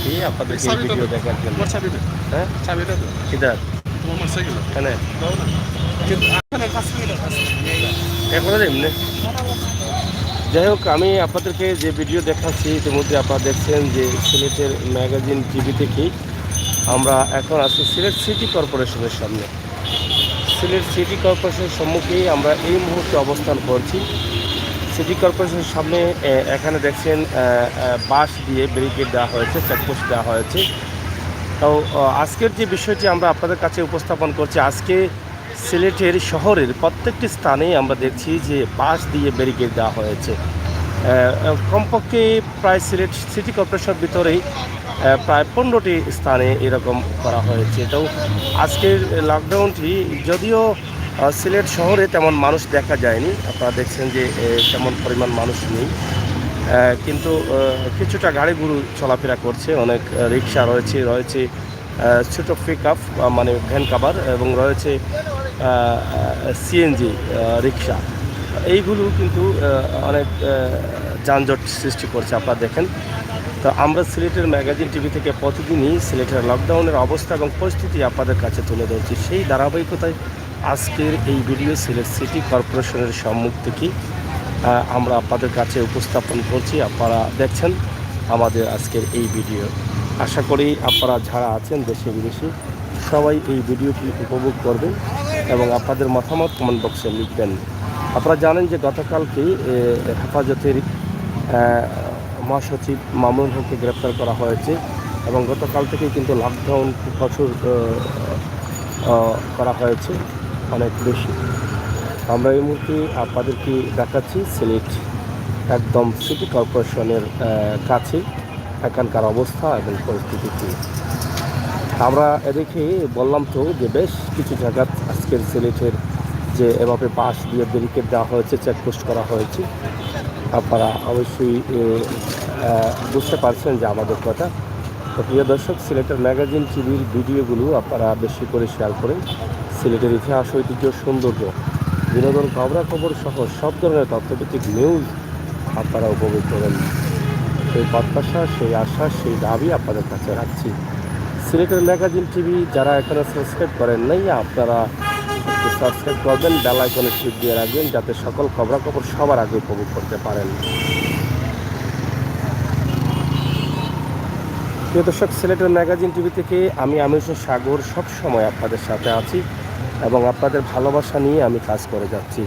আসছি আপনাদেরকে এই ভিডিও দেখার জন্য। হ্যাঁ কিদার এখানে এখন এমনি। যাই হোক, আমি আপনাদেরকে যে ভিডিও দেখাচ্ছি ইতিমধ্যে আপনারা দেখছেন যে সিলেটের ম্যাগাজিন টিভি থেকেই আমরা এখন আছি সিলেট সিটি কর্পোরেশনের সামনে। সিলেট সিটি কর্পোরেশনের সম্মুখেই আমরা এই মুহূর্তে অবস্থান করছি। সিটি কর্পোরেশনের সামনে এখানে দেখছেন বাঁশ দিয়ে ব্যারিকেড দেওয়া হয়েছে, চেকপোস্ট দেওয়া হয়েছে। তো আজকের যে বিষয়টি আমরা আপনাদের কাছে উপস্থাপন করছি, আজকে সিলেটের শহরের প্রত্যেকটি স্থানেই আমরা দেখছি যে বাঁশ দিয়ে ব্যারিকেড দেওয়া হয়েছে। কমপক্ষে প্রায় সিলেট সিটি কর্পোরেশনের ভিতরেই প্রায় 15টি স্থানে এরকম করা হয়েছে। তো আজকের লকডাউনটি যদিও সিলেট শহরে তেমন মানুষ দেখা যায়নি, আপনারা দেখছেন যে তেমন পরিমাণ মানুষ নেই, কিন্তু কিছুটা গাড়ি গুরু চলাফেরা করছে, অনেক রিক্সা রয়েছে ছোটো পিক আপ মানে ভ্যান কাভার, এবং রয়েছে সিএনজি রিক্সা। এইগুলো কিন্তু অনেক যানজট সৃষ্টি করছে, আপনারা দেখেন। তো আমরা সিলেটের ম্যাগাজিন টিভি থেকে প্রতিদিনই সিলেটের লকডাউনের অবস্থা এবং পরিস্থিতি আপনাদের কাছে তুলে ধরছি। সেই ধারাবাহিকতায় আজকের এই ভিডিও সিলেট সিটি কর্পোরেশনের সম্মুখ থেকে আমরা আপনাদের কাছে উপস্থাপন করছি। আপনারা দেখছেন আমাদের আজকের এই ভিডিও। আশা করি আপনারা যারা আছেন দেশে বিদেশে সবাই এই ভিডিওটি উপভোগ করবেন এবং আপনাদের মতামত কমেন্ট বক্সে লিখবেন। আপনারা জানেন যে গতকালকে হেফাজতের মহাসচিব মামুনুল হককে গ্রেপ্তার করা হয়েছে এবং গতকাল থেকেই কিন্তু লকডাউন প্রচুর করা হয়েছে, অনেক বেশি। আমরা এই মুহূর্তে আপনাদেরকে দেখাচ্ছি সিলেট একদম সিটি কর্পোরেশনের কাছে এখানকার অবস্থা এবং পরিস্থিতি কী। আমরা এদিকে বললাম তো যে বেশ কিছু জায়গা আজকের সিলেটের যে এভাবে বাঁশ দিয়ে ব্যারিকেড দেওয়া হয়েছে, চেকপোস্ট করা হয়েছে। আপনারা অবশ্যই বুঝতে পারছেন যে আমাদের কথা। তো প্রিয় দর্শক, সিলেটের ম্যাগাজিন টিভির ভিডিওগুলো আপনারা বেশি করে শেয়ার করেন। সিলেটের ইতিহাস, ঐতিহ্য, সৌন্দর্য, বিনোদন, খবরাখবর সহ সব ধরনের তথ্যভিত্তিক নিউজ আপনারা উপভোগ করেন। সেই প্রত্যাশা, সেই আশা, সেই দাবি আপনাদের কাছে রাখছি। সিলেটের ম্যাগাজিন টিভি যারা এখানে সাবস্ক্রাইব করেন নাই, আপনারা একটু সাবস্ক্রাইব করবেন, বেল আইকনে টিপ দিয়ে রাখবেন যাতে সকল খবরাখবর সবার আগে উপভোগ করতে পারেন। প্রিয় দর্শক, সিলেটের ম্যাগাজিন টিভি থেকে আমি আমির সাগর সবসময় আপনাদের সাথে আছি এবং আপনাদের ভালোবাসা নিয়ে আমি কাজ করে যাচ্ছি।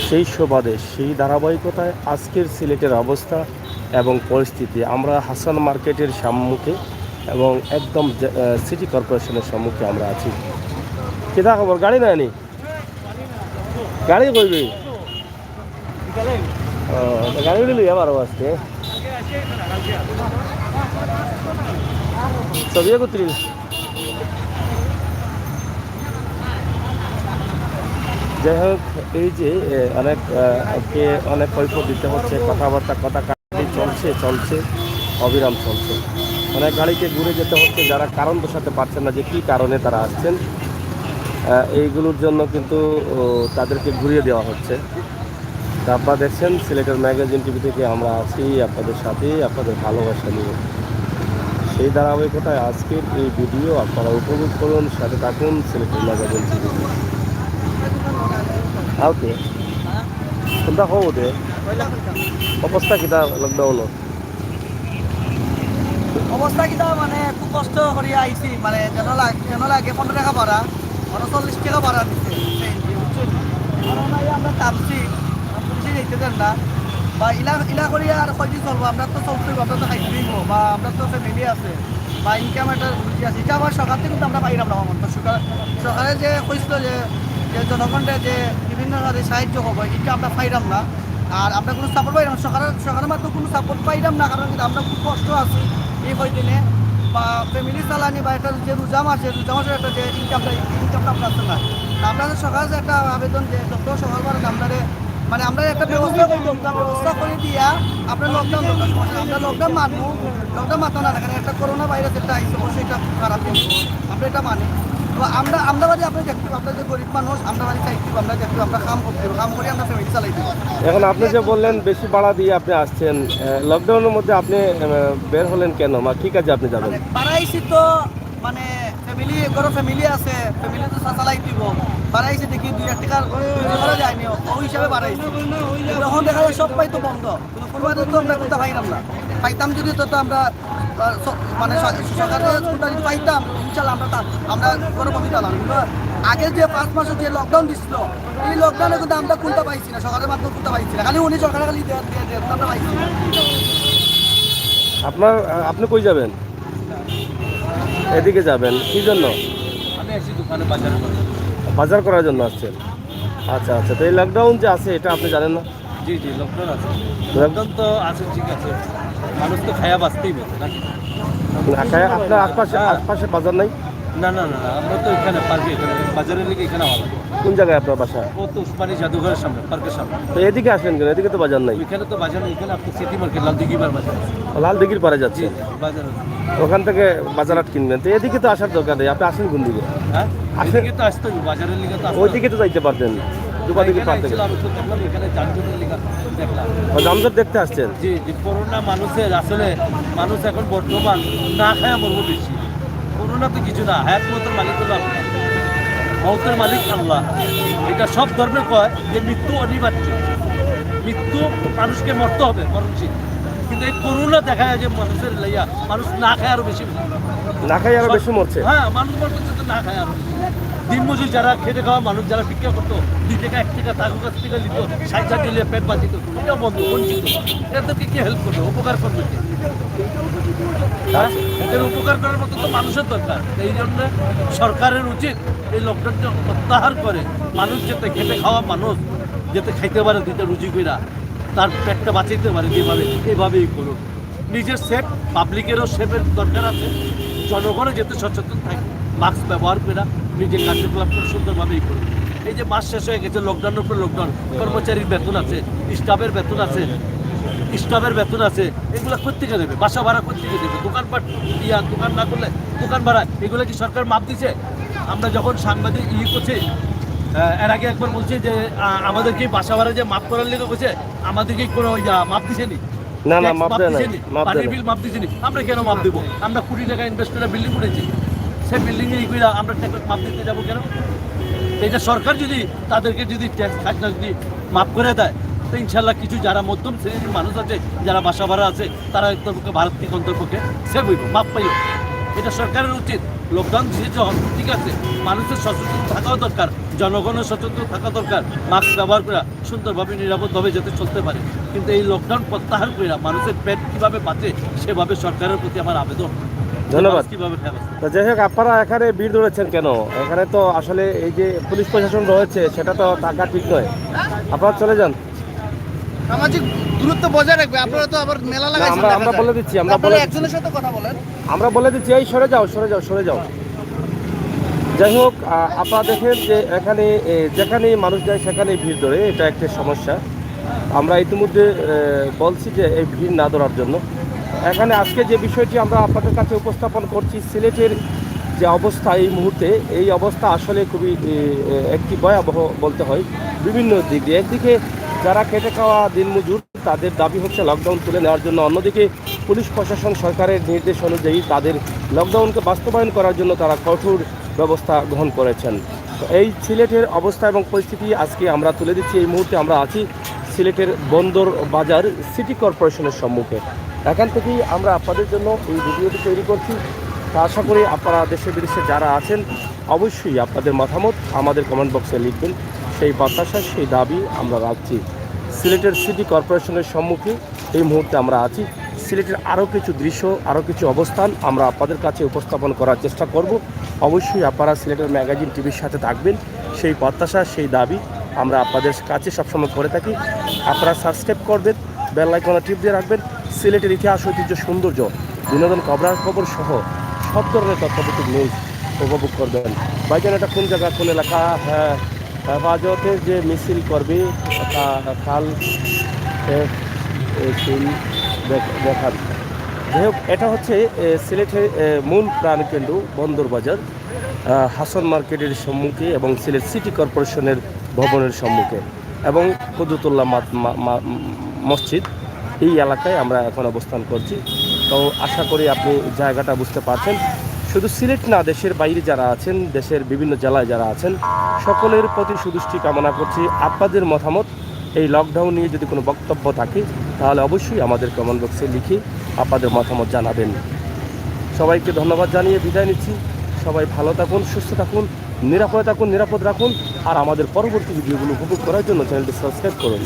সেই সুবাদে, সেই ধারাবাহিকতায় আজকের সিলেটের অবস্থা এবং পরিস্থিতি আমরা হাসান মার্কেটের সম্মুখে এবং একদম সিটি কর্পোরেশনের সম্মুখে আমরা আছি। কেদা খবর? গাড়ি নেয়নি? গাড়ি কইবি? গাড়ি উঠলি আবার আজকে ছবি করতে। যাই হোক, এই যে অনেক কৈফত দিতে হচ্ছে, কথাবার্তা কথা চলছে অবিরাম চলছে। অনেক গাড়িকে ঘুরে যেতে হচ্ছে, যারা কারণ বোঝাতে পারছেন না যে কী কারণে তারা আসছেন, এইগুলোর জন্য কিন্তু তাদেরকে ঘুরিয়ে দেওয়া হচ্ছে। তা আপনারা দেখছেন সিলেটের ম্যাগাজিন টিভি থেকে আমরা আছি আপনাদের সাথে, আপনাদের ভালোবাসা নিয়ে। সেই ধারাবাহিকতায় আজকের এই ভিডিও আপনারা উপভোগ করুন, সাথে থাকুন সিলেটের ম্যাগাজিন টিভি। ওকে, কোনটা হবো দে অবস্থা কিতা লকডাউন অবস্থা কিতা মানে খুব কষ্ট করিয়া আইছি, মানে যেন লাগে 15 টাকা ভাড়া, 40 টাকা ভাড়া দিচ্ছে। আমরা তামছি পুলিশে যেতে দেন না, বা ইলা করিয়া আর কয়দিন চলবো? আমরা তো চলতে, আমরা তো খাইতে দিব, বা আমরা তো ফ্যামিলি আছে বা ইনকাম একটা রুচি আছে। এটা আমার সরকার থেকে কিন্তু আমরা পাইলাম না। আমার সরকারে যে কইছিল যে জনগণের যে বিভিন্ন সাহায্য হবে, এটা আমরা পাইলাম না। আর আমরা কোনো সাপোর্ট পাইলাম না, সরকারের মাত্র কোনো সাপোর্ট পাইলাম না, কারণ কিন্তু আমরা খুব কষ্ট আছি এই কয়দিনে। বা ফ্যামিলি চালানি বা একটা যে রোজা মাসের একটা যে ইনকামটা আপনার আছে না। আমরা সরকার যে একটা আবেদন যে যত সকাল করে মানে আমরা একটা ব্যবস্থা করে দিয়া আপনার লকডাউন আমরা লকডাউন মানবো, লকডাউন মানতো না, এখানে একটা করোনা ভাইরাস একটা আইসে, অবশ্যই এটা খারাপ জিনিস, আমরা এটা মানি। তো আমরা বাদে আপনি দেখতে আমরা যে গরিব মানুষ আমরা বাড়ি চাইতে আমরা দেখতে আমরা কাম করি আমরা ফ্যামিলি চালাই দিব। এখন আপনি যে বললেন বেশি ভাড়া দিয়ে আপনি আসছেন, লকডাউনের মধ্যে আপনি বের হলেন কেন, বা কি কাজে আপনি যাবেন? বাড়াইছি তো মানে ফ্যামিলি ঘরে ফ্যামিলি আছে, ফ্যামিলি তো চালাই দিব। বাড়াইছি দেখি 2 টাকা করা যায়নি, ওই হিসাবে বাড়াইছি। যখন দেখা যায় সব পাই তো বন্ধ, কিন্তু কোরবানি তো আমরা কোথাও পাইলাম না। পাইতাম যদি তো আমরা মানে সরকারের কোনটা যদি পাইতাম ইনশাল্লাহ আমরা করে বন্ধ দিলাম। কিন্তু আগে যে 5 মাসে যে লকডাউন দিছিল, এই লকডাউনে কিন্তু আমরা কোনটা পাইছি না, সরকারের মাধ্যমে কোনটা পাইছি না, খালি উনি সরকার খালি আমরা পাইছি না। আপনি কই যাবেন? এদিকে যাবেন কি জন্য? আমি আসছি দোকানে বাজার করার জন্য আসছেন? আচ্ছা আচ্ছা, তো এই লকডাউন যে আছে এটা আপনি জানেন না? জি জি, লকডাউন আছে, লকডাউন তো আছে, ঠিক আছে, মানুষ তো খায়া বাঁচতেই হবে নাকি? আপনার আশপাশে বাজার নাই? না না না না, আমরা তো এখানে পার্কে, এখানে বাজারের লিগে এখানে আমার কোন জায়গায় আপনার বাসা? ও তো উসমানী জাদুঘরের সামনে, পার্কের সামনে। তো এদিকে আসলেন কেন? এদিকে তো বাজার নাই। এখানে তো বাজার নেই, এখানে আপনি সিটি মার্কেট লালদিঘিবার বাজার আছে। লাল দিঘির পারে জি যাচ্ছে, জি, বাজার আছে। ওখান থেকে বাজার আট কিনবেন। তো এদিকে তো আসার দরকার নেই, আপনি আসেন কোন দিকে? হ্যাঁ, এদিকে তো আসতে হবে, বাজারের লিগে তো আসতে হবে। ওইদিকে তো যাইতে পারতেন, দুপাদিকে এখানে পার থেকে। আসছিলাম, আমি তো দেখলাম এখানে যানজটের লিগে দেখলাম। জামজট দেখতে আসছেন? জি জি, করোনা মানুষের আসলে মানুষ এখন বর্তমান না খায় মরবো বেশি। করোনা তো কিছু না, হায়াত মতের মালিক হলো আল্লাহ, মৌতের মালিক আল্লাহ। এটা সব ধর্মে কয় যে মৃত্যু অনিবার্য, মৃত্যু মানুষকে মরতে হবে মরণশীল। কিন্তু এই করোনা দেখা যায় যে মানুষের লাইয়া মানুষ না খায় আরো বেশি। না খাই আরো বেশি মরছে। হ্যাঁ, মানুষ মরতেছে তো না খায় আরো বেশি। দিনমজুর যারা খেটে খাওয়া মানুষ, যারা ভিক্ষা করতো 2 টাকা 1 টাকা তার কাছ থেকে নিত, 60 দিলে পেট বাঁচিত, এটা বন্ধ, বঞ্চিত। এদেরকে কে হেল্প করবে, উপকার করবে কে? হ্যাঁ, এদের উপকার করার মতো তো মানুষের দরকার। এই জন্য সরকারের উচিত এই লকডাউনটা প্রত্যাহার করে মানুষ যাতে খেটে খাওয়া মানুষ যাতে খাইতে পারে, দুইটা রুজি কইরা তার পেটটা বাঁচাইতে পারে, যেভাবে এইভাবেই করুন। নিজের সেফ, পাবলিকেরও সেফের দরকার আছে, জনগণও যাতে সচেতন থাকে, মাস্ক ব্যবহার করে নিজের কার্যকলাপ করে সুন্দরভাবেই করুন। এই যে মাস শেষ হয়ে গেছে, লকডাউনের উপর লকডাউন, কর্মচারীর বেতন আছে, স্টাফের বেতন আছে, এগুলো কোত্থেকে দেবে? বাসা ভাড়া কোত্থেকে দেবে? দোকানপাট দোকান না করলে দোকান ভাড়া, এগুলো কি সরকার মাপ দিছে? আমরা যখন সাংবাদিক করছি, এর আগে একবার বলছি যে আমাদেরকে বাসা ভাড়া যে মাপ করার লেগে বলছে, আমাদেরকে কোনো মাপ দিছে নি? না না, মাপ দেয় নাই, মাপ দেয় পানির নাই। বিল মাপ দিছে নি? আমরা কেন মাপ দেবো? আমরা কোটি টাকা ইনভেস্ট করে বিল্ডিং করেছি, সেই বিল্ডিংয়ে আমরা ট্যাক্স মাপ দিতে যাবো কেন? এটা সরকার যদি তাদেরকে যদি ট্যাক্স খাজনা যদি মাপ করে দেয়, তো ইনশাল্লাহ কিছু যারা মধ্যম শ্রেণীর মানুষ আছে, যারা বাসা ভাড়া আছে, তারা অন্তর্পক্ষে ভারত থেকে অন্তর্পক্ষে সেভ হইব, মাপ পাইব। এটা সরকারের উচিত। লকডাউন দিয়েছে ঠিক আছে, মানুষের সচেতন থাকাও দরকার, জনগণের সচেতন থাকা দরকার, মাস্ক ব্যবহার করে সুন্দরভাবে নিরাপদভাবে যাতে চলতে পারে। কিন্তু এই লকডাউন প্রত্যাহার করে মানুষের পেট কীভাবে বাঁচে সেভাবে সরকারের প্রতি আমার আবেদন। ধন্যবাদ। কীভাবে তো যাই হোক, আপনারা এখানে ভিড় ধরেছেন কেন? এখানে তো আসলে এই যে পুলিশ প্রশাসন রয়েছে, সেটা তো টাকা ঠিক নয়। আপনারা চলে যান। সামাজিক দূরত্ব বজায় রাখবে। আপনারা তো আবার মেলা না, লাগাইছেন, আমরা বলে দিচ্ছি, একজনের সাথে কথা বলেন। আমরা বলে দিচ্ছি, এই সরে যাও সরে যাও সরে যাও। যাই হোক, আপনারা দেখেন যে এখানে যেখানেই মানুষ যায় সেখানেই ভিড় ধরে, এটা একটা সমস্যা। আমরা ইতিমধ্যে বলছি যে এই ভিড় না ধরার জন্য। এখানে আজকে যে বিষয়টি আমরা আপনাদের কাছে উপস্থাপন করছি, সিলেটের যে অবস্থা এই মুহূর্তে, এই অবস্থা আসলে খুবই একটি ভয়াবহ বলতে হয় বিভিন্ন দিক দিয়ে। একদিকে যারা খেটে খাওয়া দিনমজুর, তাদের দাবি হচ্ছে লকডাউন তুলে নেওয়ার জন্য। অন্যদিকে পুলিশ প্রশাসন সরকারের নির্দেশ অনুযায়ী তাদের লকডাউনকে বাস্তবায়ন করার জন্য তারা কঠোর ব্যবস্থা গ্রহণ করেছেন। তো এই সিলেটের অবস্থা এবং পরিস্থিতি আজকে আমরা তুলে দিচ্ছি। এই মুহূর্তে আমরা আছি সিলেটের বন্দর বাজার সিটি কর্পোরেশনের সম্মুখে। এখান থেকেই আমরা আপনাদের জন্য এই ভিডিওটি তৈরি করছি। তা আশা করি আপনারা দেশে বিদেশে যারা আছেন অবশ্যই আপনাদের মতামত আমাদের কমেন্ট বক্সে লিখবেন। সেই প্রত্যাশা, সেই দাবি আমরা রাখছি। সিলেটের সিটি কর্পোরেশনের সম্মুখে এই মুহূর্তে আমরা আছি। সিলেটের আরও কিছু দৃশ্য, আরও কিছু অবস্থান আমরা আপনাদের কাছে উপস্থাপন করার চেষ্টা করব। অবশ্যই আপনারা সিলেটের ম্যাগাজিন টিভির সাথে থাকবেন, সেই প্রত্যাশা, সেই দাবি আমরা আপনাদের কাছে সবসময় করে থাকি। আপনারা সাবস্ক্রাইব করবেন, বেল আইকনে টিপ দিয়ে রাখবেন। সিলেটের ইতিহাস, ঐতিহ্য, সৌন্দর্য, বিনোদন, খবর সহ সব ধরনের তথ্যভিত্তিক নিউজ উপভোগ করবেন। ভাইজান, এটা কোন জায়গা, কোন এলাকা? হ্যাঁ, হেফাজতের যে মিছিল করবে কাল দেখার। যাই হোক, এটা হচ্ছে সিলেটের মূল প্রাণকেন্দ্র বন্দর বাজার। হাসন মার্কেটের সম্মুখে এবং সিলেট সিটি কর্পোরেশনের ভবনের সম্মুখে এবং কুদরতুল্লাহ মসজিদ, এই এলাকায় আমরা এখন অবস্থান করছি। তো আশা করি আপনি জায়গাটা বুঝতে পারছেন। শুধু সিলেট না, দেশের বাইরে যারা আছেন, দেশের বিভিন্ন জেলায় যারা আছেন, সকলের প্রতি সুদৃষ্টি কামনা করছি। আপনাদের মতামত এই লকডাউন নিয়ে যদি কোনো বক্তব্য থাকে তাহলে অবশ্যই আমাদের কমেন্ট বক্সে লিখে আপনাদের মতামত জানাবেন। সবাইকে ধন্যবাদ জানিয়ে বিদায় নিচ্ছি। সবাই ভালো থাকুন, সুস্থ থাকুন, নিরাপদে থাকুন, নিরাপদ রাখুন। আর আমাদের পরবর্তী ভিডিওগুলো উপভোগ করার জন্য চ্যানেলটি সাবস্ক্রাইব করুন।